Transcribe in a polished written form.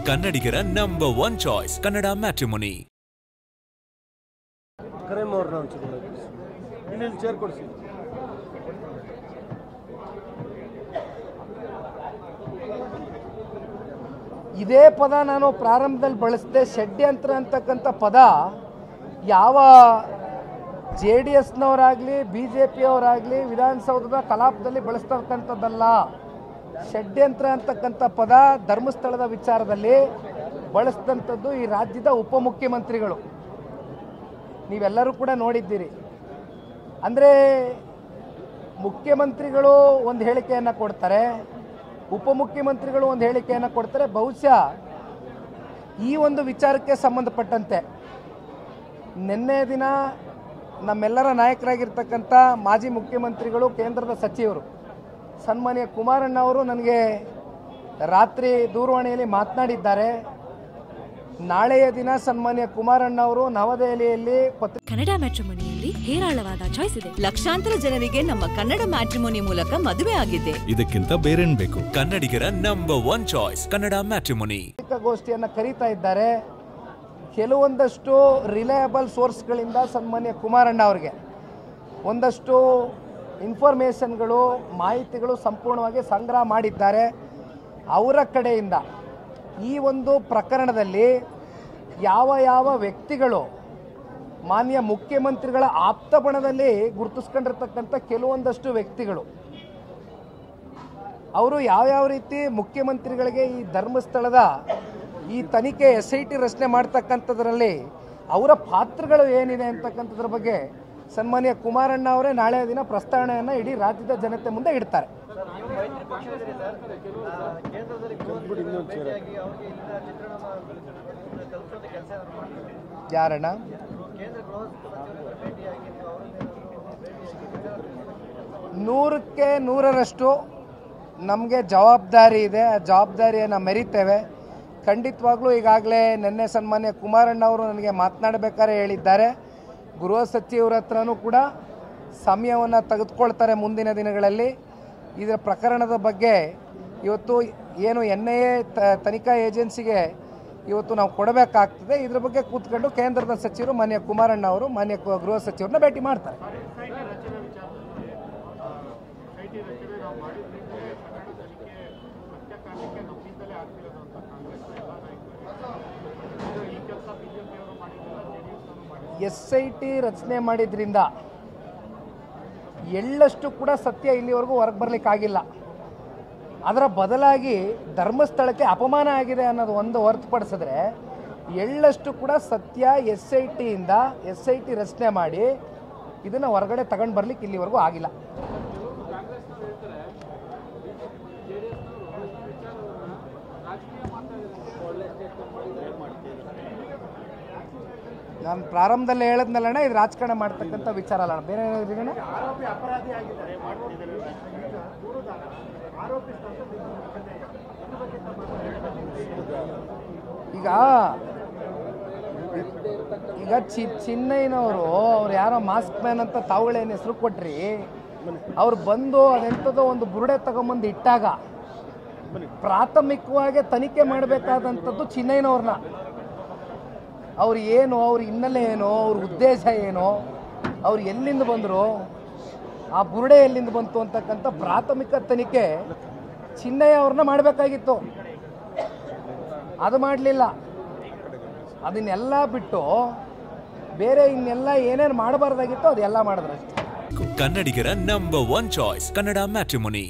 ಕನ್ನಡಿಗರ number 1 choice Kannada matrimony. ಇದೇ ಪದ ನಾನು ಪ್ರಾರಂಭದಲ್ಲಿ ಬಳಸಿದೆ. ಷಡ್ಯಂತ್ರ ಅಂತಕ್ಕಂಥ ಪದ ಯಾವ JDSನವರಾಗಲಿ BJPಯವರಾಗಲಿ ವಿಧಾನಸೌಧದ ಕಲಾಪದಲ್ಲಿ ಬಳಸ್ತಕ್ಕಂಥದ್ದಲ್ಲ. ಷಡ್ಯಂತ್ರ ಅಂತಕ್ಕಂಥ ಪದ ಧರ್ಮಸ್ಥಳದ ವಿಚಾರದಲ್ಲಿ ಬಳಸಿದಂಥದ್ದು ಈ ರಾಜ್ಯದ ಉಪಮುಖ್ಯಮಂತ್ರಿಗಳು. ನೀವೆಲ್ಲರೂ ಕೂಡ ನೋಡಿದ್ದೀರಿ. ಅಂದರೆ ಮುಖ್ಯಮಂತ್ರಿಗಳು ಒಂದು ಹೇಳಿಕೆಯನ್ನು ಕೊಡ್ತಾರೆ, ಉಪಮುಖ್ಯಮಂತ್ರಿಗಳು ಒಂದು ಹೇಳಿಕೆಯನ್ನು ಕೊಡ್ತಾರೆ. ಬಹುಶಃ ಈ ಒಂದು ವಿಚಾರಕ್ಕೆ ಸಂಬಂಧಪಟ್ಟಂತೆ ನಿನ್ನೆ ದಿನ ನಮ್ಮೆಲ್ಲರ ನಾಯಕರಾಗಿರ್ತಕ್ಕಂಥ ಮಾಜಿ ಮುಖ್ಯಮಂತ್ರಿಗಳು, ಕೇಂದ್ರದ ಸಚಿವರು ಸನ್ಮಾನ್ಯ ಕುಮಾರಣ್ಣ ಅವರು ನನಗೆ ರಾತ್ರಿ ದೂರವಾಣಿಯಲ್ಲಿ ಮಾತನಾಡಿದ್ದಾರೆ. ನಾಳೆಯ ದಿನ ಸನ್ಮಾನ್ಯ ಕುಮಾರಣ್ಣ ಅವರು ನವದೆಹಲಿಯಲ್ಲಿ ಕನ್ನಡ ಮ್ಯಾಟ್ರಿಮೋನಿಯಲ್ಲಿ ಹೇರಾಳವಾದ ಚಾಯ್ಸ್ ಇದೆ. ಲಕ್ಷಾಂತರ ಜನರಿಗೆ ನಮ್ಮ ಕನ್ನಡ ಮ್ಯಾಟ್ರಿಮೋನಿ ಮೂಲಕ ಮದುವೆ ಆಗಿದೆ. ಇದಕ್ಕಿಂತ ಬೇರೇನ್ ಬೇಕು? ಕನ್ನಡಿಗರ ನಂಬರ್ 1 ಚಾಯ್ಸ್ ಕನ್ನಡ ಮ್ಯಾಟ್ರಿಮೋನಿ. ಗೋಷ್ಠಿಯನ್ನು ಕರೀತಾ ಇದ್ದಾರೆ. ಕೆಲವೊಂದಷ್ಟು ರಿಲಯಬಲ್ ಸೋರ್ಸ್ಗಳಿಂದ ಸನ್ಮಾನ್ಯ ಕುಮಾರಣ್ಣ ಅವರಿಗೆ ಒಂದಷ್ಟು ಇನ್ಫಾರ್ಮೇಷನ್ಗಳು, ಮಾಹಿತಿಗಳು ಸಂಪೂರ್ಣವಾಗಿ ಸಂಗ್ರಹ ಮಾಡಿದ್ದಾರೆ. ಅವರ ಕಡೆಯಿಂದ ಈ ಒಂದು ಪ್ರಕರಣದಲ್ಲಿ ಯಾವ ಯಾವ ವ್ಯಕ್ತಿಗಳು ಮಾನ್ಯ ಮುಖ್ಯಮಂತ್ರಿಗಳ ಆಪ್ತ ಬಣದಲ್ಲಿ ಗುರುತಿಸ್ಕೊಂಡಿರ್ತಕ್ಕಂಥ ಕೆಲವೊಂದಷ್ಟು ವ್ಯಕ್ತಿಗಳು ಅವರು ಯಾವ್ಯಾವ ರೀತಿ ಮುಖ್ಯಮಂತ್ರಿಗಳಿಗೆ ಈ ಧರ್ಮಸ್ಥಳದ ಈ ತನಿಖೆ SIT ರಚನೆ ಮಾಡ್ತಕ್ಕಂಥದ್ರಲ್ಲಿ ಅವರ ಪಾತ್ರಗಳು ಏನಿದೆ ಅಂತಕ್ಕಂಥದ್ರ ಬಗ್ಗೆ ಸನ್ಮಾನ್ಯ ಕುಮಾರಣ್ಣ ಅವರೇ ನಾಳೆ ದಿನ ಪ್ರಸ್ತಾವನೆಯನ್ನು ಇಡೀ ರಾಜ್ಯದ ಜನತೆ ಮುಂದೆ ಇಡ್ತಾರೆ. ಯಾರಣ್ಣ? ನೂರಕ್ಕೆ ನೂರರಷ್ಟು ನಮಗೆ ಜವಾಬ್ದಾರಿ ಇದೆ. ಆ ಜವಾಬ್ದಾರಿಯನ್ನು ಮೆರಿತೇವೆ. ಖಂಡಿತವಾಗ್ಲೂ ಈಗಾಗಲೇ ನಿನ್ನೆ ಸನ್ಮಾನ್ಯ ಕುಮಾರಣ್ಣ ಅವರು ನನಗೆ ಮಾತನಾಡಬೇಕಾದ್ರೆ ಹೇಳಿದ್ದಾರೆ, ಗೃಹ ಸಚಿವರ ಹತ್ರನೂ ಕೂಡ ಸಮಯವನ್ನು ತೆಗೆದುಕೊಳ್ತಾರೆ ಮುಂದಿನ ದಿನಗಳಲ್ಲಿ. ಇದರ ಪ್ರಕರಣದ ಬಗ್ಗೆ ಇವತ್ತು ಏನು NIA ತನಿಖಾ ಏಜೆನ್ಸಿಗೆ ಇವತ್ತು ನಾವು ಕೊಡಬೇಕಾಗ್ತದೆ. ಇದ್ರ ಬಗ್ಗೆ ಕೂತ್ಕೊಂಡು ಕೇಂದ್ರದ ಸಚಿವರು ಮಾನ್ಯ ಕುಮಾರಣ್ಣ ಅವರು ಮಾನ್ಯ ಗೃಹ ಸಚಿವರನ್ನ ಭೇಟಿ ಮಾಡ್ತಾರೆ. SIT ರಚನೆ ಮಾಡಿದ್ರಿಂದ ಎಳ್ಳಷ್ಟು ಕೂಡ ಸತ್ಯ ಇಲ್ಲಿವರೆಗೂ ಹೊರಗೆ ಬರಲಿಕ್ಕಾಗಿಲ್ಲ. ಅದರ ಬದಲಾಗಿ ಧರ್ಮಸ್ಥಳಕ್ಕೆ ಅಪಮಾನ ಆಗಿದೆ ಅನ್ನೋದು ಒಂದು ಹೊರತುಪಡಿಸಿದ್ರೆ ಎಳ್ಳಷ್ಟು ಕೂಡ ಸತ್ಯ SIT ರಚನೆ ಮಾಡಿ ಇದನ್ನು ಹೊರಗಡೆ ತಗೊಂಡು ಬರ್ಲಿಕ್ಕೆ ಇಲ್ಲಿವರೆಗೂ ಆಗಿಲ್ಲ. ನಾನು ಪ್ರಾರಂಭದಲ್ಲಿ ಹೇಳಿದ್ನಲ್ಲಣ್ಣ, ಇದು ರಾಜಕಾರಣ ಮಾಡ್ತಕ್ಕಂಥ ವಿಚಾರ ಅಲ್ಲ. ಬೇರೆ ಈಗ ಚಿನ್ನಯ್ಯನವರು ಅವ್ರು ಯಾರೋ ಮಾಸ್ಕ್ ಮ್ಯಾನ್ ಅಂತ ತಾವುಗಳೇನು ಹೆಸರು ಕೊಟ್ರಿ, ಅವ್ರು ಬಂದು ಅದೆಂಥದೋ ಒಂದು ಬುರುಡೆ ತಗೊಂಬಂದು ಇಟ್ಟಾಗ ಪ್ರಾಥಮಿಕವಾಗಿ ತನಿಖೆ ಮಾಡಬೇಕಾದಂಥದ್ದು ಚಿನ್ನಯ್ಯನವ್ರನ್ನ. ಅವ್ರು ಏನು, ಅವ್ರ ಹಿನ್ನೆಲೆ ಏನು, ಅವ್ರ ಉದ್ದೇಶ ಏನು, ಅವ್ರು ಎಲ್ಲಿಂದ ಬಂದರು, ಆ ಬುರುಡೆ ಎಲ್ಲಿಂದ ಬಂತು ಅಂತಕ್ಕಂಥ ಪ್ರಾಥಮಿಕ ತನಿಖೆ ಚಿನ್ನಯ್ಯ ಅವ್ರನ್ನ ಮಾಡಬೇಕಾಗಿತ್ತು. ಅದು ಮಾಡಲಿಲ್ಲ. ಅದನ್ನೆಲ್ಲ ಬಿಟ್ಟು ಬೇರೆ ಇನ್ನೆಲ್ಲ ಏನೇನು ಮಾಡಬಾರ್ದಾಗಿತ್ತು ಅದೆಲ್ಲ ಮಾಡಿದ್ರಷ್ಟೇ. ಕನ್ನಡಿಗರ ನಂಬರ್ 1 ಚಾಯ್ಸ್ ಕನ್ನಡ ಮ್ಯಾಟ್ರಿಮೋನಿ.